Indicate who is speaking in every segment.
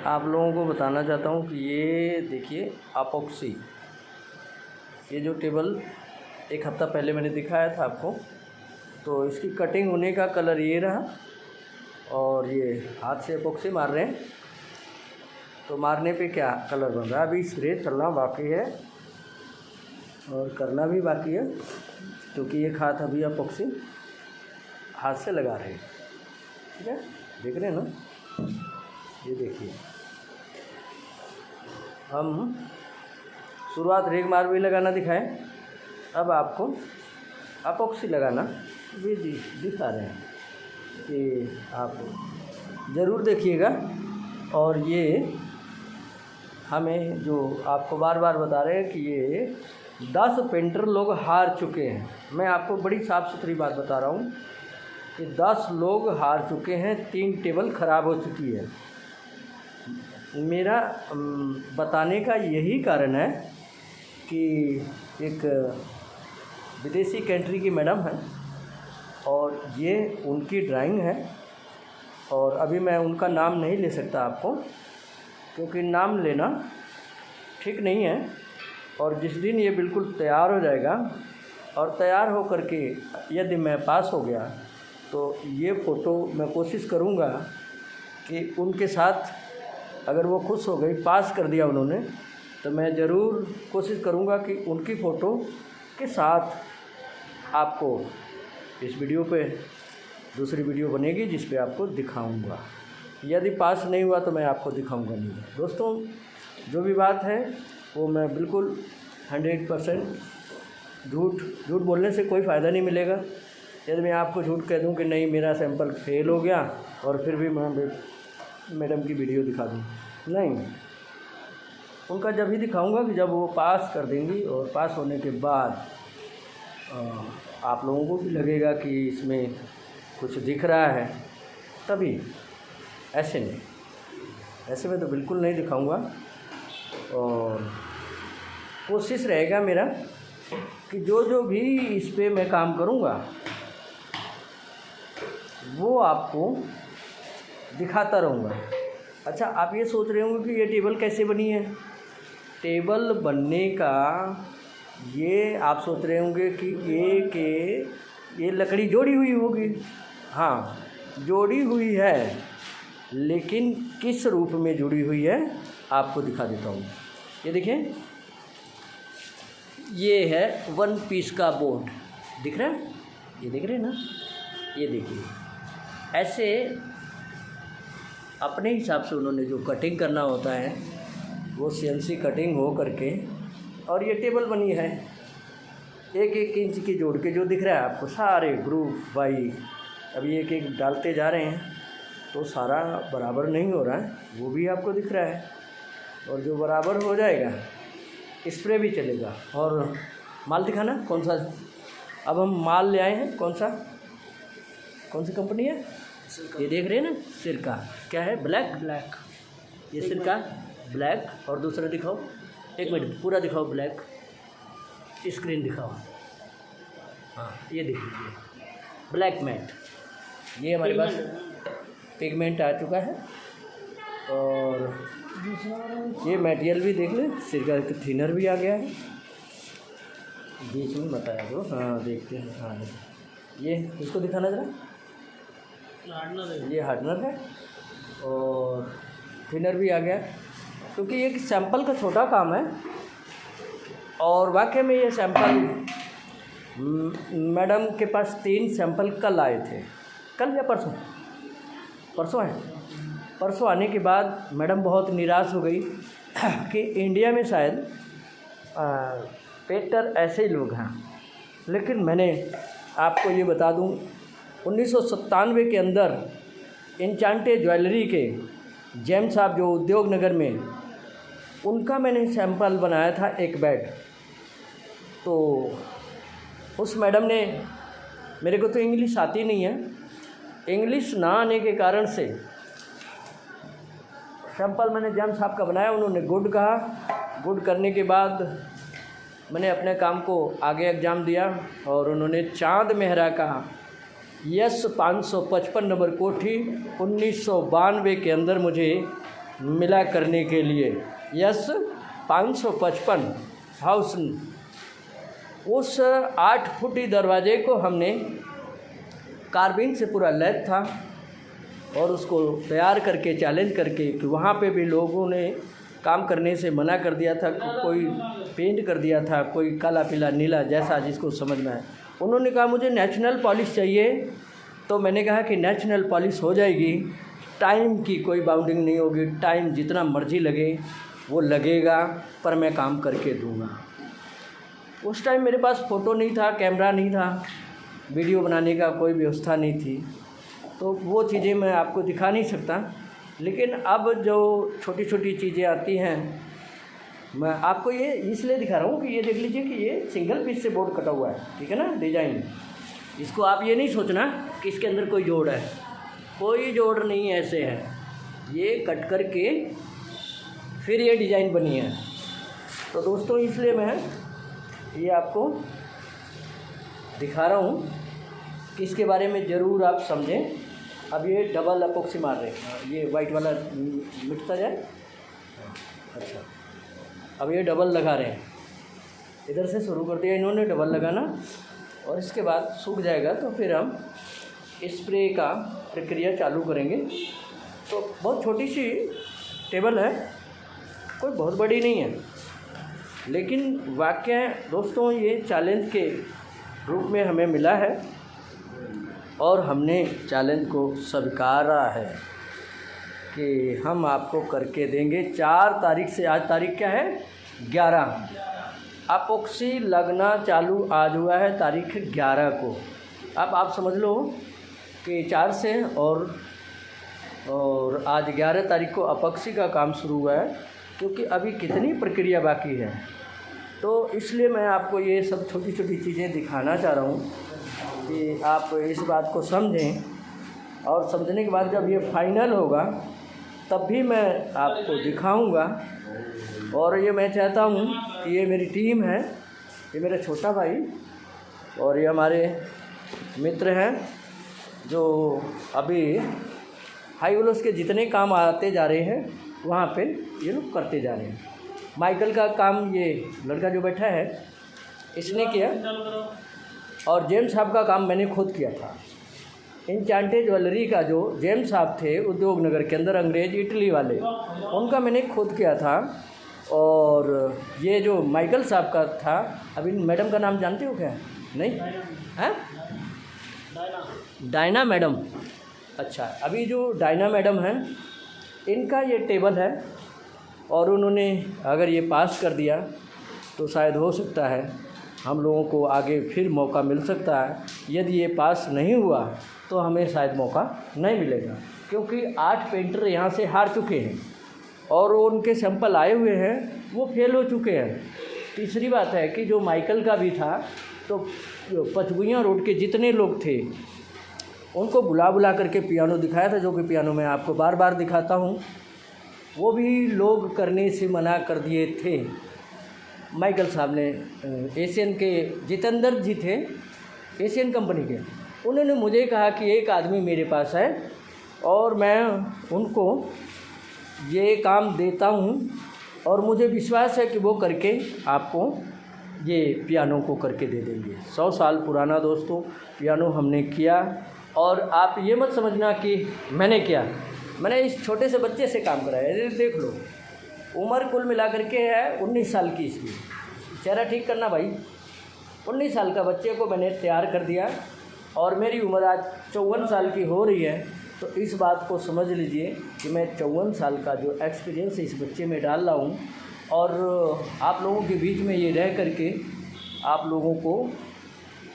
Speaker 1: आप लोगों को बताना चाहता हूँ कि ये देखिए अपॉक्सी, ये जो टेबल एक हफ़्ता पहले मैंने दिखाया था आपको, तो इसकी कटिंग होने का कलर ये रहा और ये हाथ से अपॉक्सी मार रहे हैं तो मारने पे क्या कलर बन रहा है। अभी स्प्रे चलना बाकी है और करना भी बाकी है, क्योंकि एक हाथ अभी अपॉक्सी हाथ से लगा रहे हैं। ठीक है, देख रहे हैं ना, ये देखिए हम शुरुआत रेग मार्बल लगाना दिखाएं, अब आपको अपॉक्सी लगाना भी दिखा रहे हैं कि आप ज़रूर देखिएगा। और ये हमें जो आपको बार बार बता रहे हैं कि ये 10 पेंटर लोग हार चुके हैं। मैं आपको बड़ी साफ़ सुथरी बात बता रहा हूँ कि 10 लोग हार चुके हैं, 3 टेबल ख़राब हो चुकी है। मेरा बताने का यही कारण है कि एक विदेशी कंट्री की मैडम है और ये उनकी ड्राइंग है, और अभी मैं उनका नाम नहीं ले सकता आपको, क्योंकि नाम लेना ठीक नहीं है। और जिस दिन ये बिल्कुल तैयार हो जाएगा और तैयार हो कर के यदि मैं पास हो गया तो ये फ़ोटो मैं कोशिश करूँगा कि उनके साथ, अगर वो खुश हो गई, पास कर दिया उन्होंने, तो मैं ज़रूर कोशिश करूँगा कि उनकी फ़ोटो के साथ आपको इस वीडियो पे दूसरी वीडियो बनेगी जिस पे आपको दिखाऊंगा। यदि पास नहीं हुआ तो मैं आपको दिखाऊंगा नहीं। दोस्तों, जो भी बात है वो मैं बिल्कुल 100% झूठ बोलने से कोई फ़ायदा नहीं मिलेगा। यदि मैं आपको झूठ कह दूं कि नहीं मेरा सैंपल फेल हो गया और फिर भी मैं मैडम की वीडियो दिखा दूं, नहीं, उनका जब ही दिखाऊंगा कि जब वो पास कर देंगी, और पास होने के बाद आप लोगों को भी लगेगा कि इसमें कुछ दिख रहा है, तभी। ऐसे नहीं, ऐसे में तो बिल्कुल नहीं दिखाऊंगा। और कोशिश रहेगा मेरा कि जो भी इस पे मैं काम करूंगा वो आपको दिखाता रहूँगा। अच्छा, आप ये सोच रहे होंगे कि ये टेबल कैसे बनी है। टेबल बनने का ये आप सोच रहे होंगे कि ये लकड़ी जोड़ी हुई होगी। हाँ, जोड़ी हुई है, लेकिन किस रूप में जुड़ी हुई है आपको दिखा देता हूँ। ये देखें, ये है 1 पीस का बोर्ड, दिख रहा है, ये देख रहे हैं ना, ये देखिए, ऐसे अपने हिसाब से उन्होंने जो कटिंग करना होता है वो CNC कटिंग हो करके और ये टेबल बनी है। 1-1 इंच की जोड़ के जो दिख रहा है आपको, सारे ग्रुप बाई अभी 1-1 डालते जा रहे हैं तो सारा बराबर नहीं हो रहा है, वो भी आपको दिख रहा है। और जो बराबर हो जाएगा स्प्रे भी चलेगा। और माल दिखाना कौन सा, अब हम माल ले आए हैं, कौन सी कंपनी है, ये देख रहे हैं ना, सिरका, क्या है, ब्लैक, ये सिरका ब्लैक। और दूसरा दिखाओ, 1 मिनट पूरा दिखाओ, ब्लैक, स्क्रीन दिखाओ, हाँ ये देख लीजिए, ब्लैक मैट, ये हमारे पास पिगमेंट आ चुका है। और ये मटेरियल भी देख लें, सिरका का थिनर भी आ गया है, बीच में बताया दो, हाँ देखते हैं, हाँ ये इसको दिखाना जरा, ये हार्डनर है और थिनर भी आ गया, क्योंकि ये सैंपल का छोटा काम है। और वाकई में ये सैंपल मैडम के पास 3 सैंपल कल आए थे, कल या परसों है। परसों आने के बाद मैडम बहुत निराश हो गई कि इंडिया में शायद पेंटर ऐसे ही लोग हैं। लेकिन मैंने आपको ये बता दूं, 1997 के अंदर इंचांटे ज्वेलरी के जेम्स साहब जो उद्योग नगर में, उनका मैंने सैंपल बनाया था एक बेड। तो उस मैडम ने, मेरे को तो इंग्लिश आती नहीं है, इंग्लिश ना आने के कारण से सैंपल मैंने जेम्स साहब का बनाया, उन्होंने गुड कहा। गुड करने के बाद मैंने अपने काम को आगे एग्ज़ाम दिया और उन्होंने चाँद मेहरा का यस 555 नंबर कोठी 1992 के अंदर मुझे मिला करने के लिए यस 555 हाउस, उस 8 फुटी दरवाजे को हमने कार्बिन से पूरा लैद था और उसको तैयार करके चैलेंज करके कि वहाँ पे भी लोगों ने काम करने से मना कर दिया था, कोई पेंट कर दिया था, कोई काला पीला नीला जैसा जिसको समझ में आए। उन्होंने कहा मुझे नेचुरल पॉलिश चाहिए, तो मैंने कहा कि नेचुरल पॉलिश हो जाएगी, टाइम की कोई बाउंडिंग नहीं होगी, टाइम जितना मर्जी लगे वो लगेगा, पर मैं काम करके दूंगा। उस टाइम मेरे पास फ़ोटो नहीं था, कैमरा नहीं था, वीडियो बनाने का कोई व्यवस्था नहीं थी, तो वो चीज़ें मैं आपको दिखा नहीं सकता। लेकिन अब जो छोटी छोटी चीज़ें आती हैं मैं आपको ये इसलिए दिखा रहा हूँ कि ये देख लीजिए कि ये सिंगल पीस से बोर्ड कटा हुआ है, ठीक है ना, डिज़ाइन। इसको आप ये नहीं सोचना कि इसके अंदर कोई जोड़ है, कोई जोड़ नहीं ऐसे है, ये कट कर के फिर ये डिज़ाइन बनी है। तो दोस्तों इसलिए मैं ये आपको दिखा रहा हूँ कि इसके बारे में ज़रूर आप समझें। अब ये डबल अपोक्सी मार रहे हैं, ये वाइट वाला मिटता जाए। अच्छा, अब ये डबल लगा रहे हैं, इधर से शुरू कर दिया इन्होंने डबल लगाना, और इसके बाद सूख जाएगा तो फिर हम स्प्रे का प्रक्रिया चालू करेंगे। तो बहुत छोटी सी टेबल है, कोई बहुत बड़ी नहीं है, लेकिन वाकई दोस्तों ये चैलेंज के रूप में हमें मिला है और हमने चैलेंज को स्वीकारा है कि हम आपको करके देंगे 4 तारीख से। आज तारीख क्या है? 11। अपोक्सी लगना चालू आज हुआ है तारीख 11 को। अब आप समझ लो कि 4 से और आज 11 तारीख को अपोक्सी का काम शुरू हुआ है, क्योंकि अभी कितनी प्रक्रिया बाकी है। तो इसलिए मैं आपको ये सब छोटी छोटी चीज़ें दिखाना चाह रहा हूँ कि आप इस बात को समझें, और समझने के बाद जब ये फाइनल होगा तब भी मैं आपको दिखाऊंगा। और ये मैं चाहता हूँ कि ये मेरी टीम है, ये मेरा छोटा भाई और ये हमारे मित्र हैं जो अभी हाई ग्लोस के जितने काम आते जा रहे हैं वहाँ पे ये लोग करते जा रहे हैं। माइकल का काम ये लड़का जो बैठा है इसने किया, और जेम्स साहब का काम मैंने खुद किया था। इनचांटेड ज्वेलरी का जो जेम्स साहब थे उद्योग नगर के अंदर, अंग्रेज इटली वाले, उनका मैंने खुद किया था। और ये जो माइकल साहब का था, अभी मैडम का नाम जानते हो क्या? नहीं हैं? Diana madam. अच्छा, अभी जो डायना मैडम हैं इनका ये टेबल है, और उन्होंने अगर ये पास कर दिया तो शायद हो सकता है हम लोगों को आगे फिर मौका मिल सकता है। यदि ये पास नहीं हुआ तो हमें शायद मौका नहीं मिलेगा, क्योंकि 8 पेंटर यहाँ से हार चुके हैं और उनके सैंपल आए हुए हैं, वो फेल हो चुके हैं। तीसरी बात है कि जो माइकल का भी था, तो पचगुइयाँ रोड के जितने लोग थे उनको बुला करके पियानो दिखाया था, जो कि पियानो मैं आपको बार बार दिखाता हूँ। वो भी लोग करने से मना कर दिए थे। माइकल साहब ने, एशियन के जितेंद्र जी थे, एशियन कंपनी के, उन्होंने मुझे कहा कि एक आदमी मेरे पास है और मैं उनको ये काम देता हूँ और मुझे विश्वास है कि वो करके आपको ये पियानो को करके दे देंगे। 100 साल पुराना दोस्तों पियानो हमने किया। और आप ये मत समझना कि मैंने किया, मैंने इस छोटे से बच्चे से काम कराया। ये देख लो, उम्र कुल मिला करके है 19 साल की। इसकी चेहरा ठीक करना भाई। 19 साल का बच्चे को मैंने तैयार कर दिया और मेरी उम्र आज 54 साल की हो रही है। तो इस बात को समझ लीजिए कि मैं 54 साल का जो एक्सपीरियंस इस बच्चे में डाल रहा हूँ, और आप लोगों के बीच में ये रह करके आप लोगों को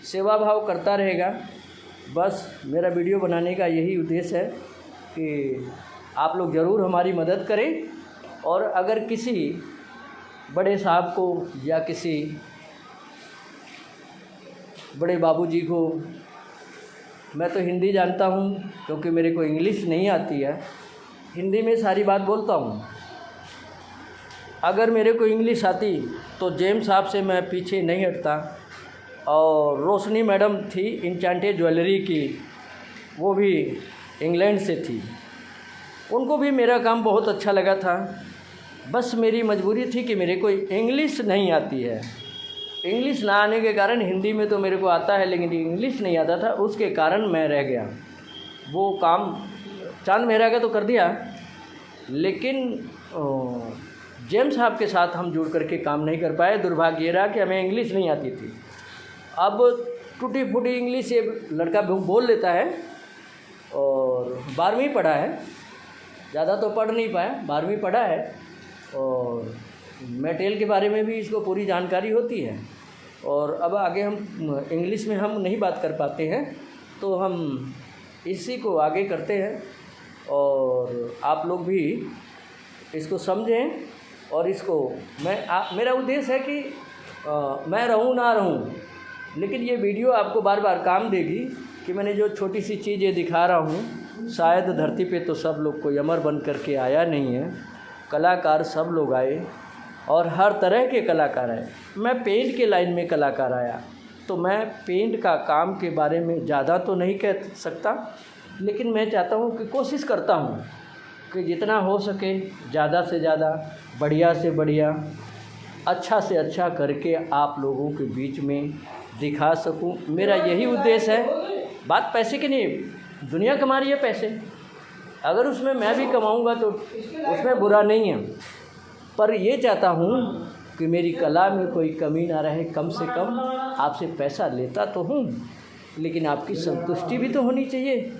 Speaker 1: सेवा भाव करता रहेगा। बस मेरा वीडियो बनाने का यही उद्देश्य है कि आप लोग ज़रूर हमारी मदद करें। और अगर किसी बड़े साहब को या किसी बड़े बाबूजी को, मैं तो हिंदी जानता हूँ क्योंकि मेरे को इंग्लिश नहीं आती है, हिंदी में सारी बात बोलता हूँ। अगर मेरे को इंग्लिश आती तो जेम्स साहब से मैं पीछे नहीं हटता। और रोशनी मैडम थी इनचांटेड ज्वेलरी की, वो भी इंग्लैंड से थी, उनको भी मेरा काम बहुत अच्छा लगा था। बस मेरी मजबूरी थी कि मेरे को इंग्लिश नहीं आती है। इंग्लिश ना आने के कारण, हिंदी में तो मेरे को आता है लेकिन इंग्लिश नहीं आता था, उसके कारण मैं रह गया। वो काम चांद मेहरा का तो कर दिया, लेकिन जेम्स साहब के साथ हम जुड़ करके काम नहीं कर पाए। दुर्भाग्य ये रहा कि हमें इंग्लिश नहीं आती थी। अब टूटी फूटी इंग्लिश ये लड़का बोल लेता है और 12वीं पढ़ा है, ज़्यादा तो पढ़ नहीं पाया, 12वीं पढ़ा है और मटेरियल के बारे में भी इसको पूरी जानकारी होती है। और अब आगे हम इंग्लिश में हम नहीं बात कर पाते हैं, तो हम इसी को आगे करते हैं और आप लोग भी इसको समझें। और इसको मेरा उद्देश्य है कि मैं रहूं ना रहूं, लेकिन ये वीडियो आपको बार बार काम देगी कि मैंने जो छोटी सी चीज़ें दिखा रहा हूँ, शायद धरती पे तो सब लोग कोई अमर बन करके आया नहीं है। कलाकार सब लोग आए और हर तरह के कलाकार आए। मैं पेंट के लाइन में कलाकार आया, तो मैं पेंट का काम के बारे में ज़्यादा तो नहीं कह सकता, लेकिन मैं चाहता हूँ कि कोशिश करता हूँ कि जितना हो सके ज़्यादा से ज़्यादा, बढ़िया से बढ़िया, अच्छा से अच्छा करके आप लोगों के बीच में दिखा सकूं। मेरा यही उद्देश्य है। बात पैसे की नहीं, दुनिया कमा रही है पैसे, अगर उसमें मैं भी कमाऊंगा तो उसमें बुरा नहीं है, पर ये चाहता हूँ कि मेरी कला में कोई कमी ना रहे। कम से कम आपसे पैसा लेता तो हूँ, लेकिन आपकी संतुष्टि भी तो होनी चाहिए।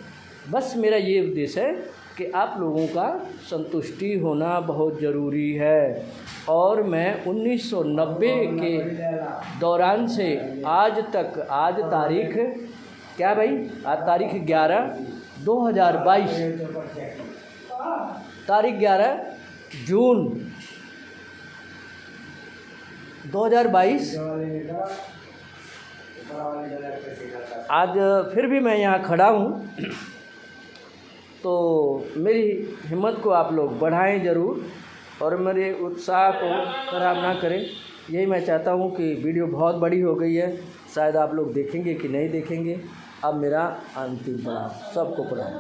Speaker 1: बस मेरा ये उद्देश्य है कि आप लोगों का संतुष्टि होना बहुत ज़रूरी है। और मैं 1990 के दौरान से आज तक, आज तारीख क्या भाई, आज तारीख 11/2022, तारीख 11 जून 2022, आज फिर भी मैं यहाँ खड़ा हूँ। तो मेरी हिम्मत को आप लोग बढ़ाएं ज़रूर और मेरे उत्साह को खराब ना करें। यही मैं चाहता हूँ कि वीडियो बहुत बड़ी हो गई है, शायद आप लोग देखेंगे कि नहीं देखेंगे। अब मेरा अंतिम प्रणाम, सबको प्रणाम।